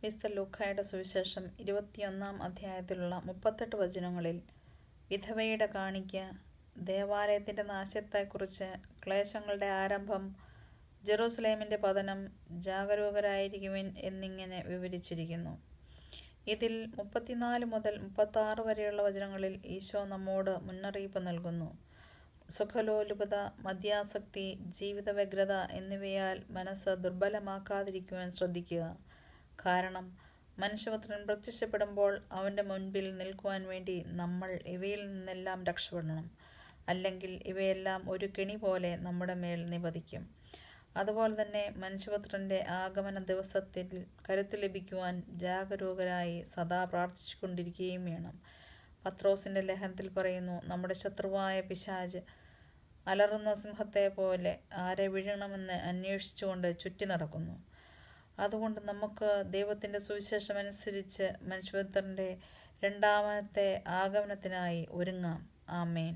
വിശുദ്ധ ലൂക്കായുടെ സുവിശേഷം 21 അധ്യായത്തിലുള്ള 38 വചനങ്ങളിൽ വിധവയുടെ കാണിക്ക, ദേവാലയത്തിൻ്റെ നാശത്തെക്കുറിച്ച്, ക്ലേശങ്ങളുടെ ആരംഭം, ജെറൂസലേമിൻ്റെ പതനം, ജാഗരൂകരായിരിക്കുവിൻ എന്നിങ്ങനെ വിവരിച്ചിരിക്കുന്നു. ഇതിൽ 34 മുതൽ 36 വരെയുള്ള വചനങ്ങളിൽ ഈശോ നമ്മോട് മുന്നറിയിപ്പ് നൽകുന്നു. സുഖലോലുപത, മദ്യാസക്തി, ജീവിത വ്യഗ്രത എന്നിവയാൽ മനസ്സ് ദുർബലമാക്കാതിരിക്കുവാൻ ശ്രദ്ധിക്കുക. കാരണം മനുഷ്യപുത്രൻ പ്രത്യക്ഷപ്പെടുമ്പോൾ അവൻ്റെ മുൻപിൽ നിൽക്കുവാൻ വേണ്ടി നമ്മൾ ഇവയിൽ നിന്നെല്ലാം രക്ഷപ്പെടണം. അല്ലെങ്കിൽ ഇവയെല്ലാം ഒരു കെണി പോലെ നമ്മുടെ മേൽ നിപതിക്കും. അതുപോലെ തന്നെ മനുഷ്യപുത്രൻ്റെ ആഗമന ദിവസത്തിൽ കരുത്ത് ലഭിക്കുവാൻ ജാഗരൂകരായി സദാ പ്രാർത്ഥിച്ചു കൊണ്ടിരിക്കുകയും വേണം. പത്രോസിൻ്റെ ലേഖനത്തിൽ പറയുന്നു, നമ്മുടെ ശത്രുവായ പിശാച് അലറുന്ന സിംഹത്തെ പോലെ ആരെ വിഴുങ്ങണമെന്ന് അന്വേഷിച്ചുകൊണ്ട് ചുറ്റി നടക്കുന്നു. അതുകൊണ്ട് നമുക്ക് ദൈവത്തിൻ്റെ സുവിശേഷമനുസരിച്ച് മനുഷ്യപുത്രൻ്റെ രണ്ടാമത്തെ ആഗമനത്തിനായി ഒരുങ്ങാം. ആമേൻ.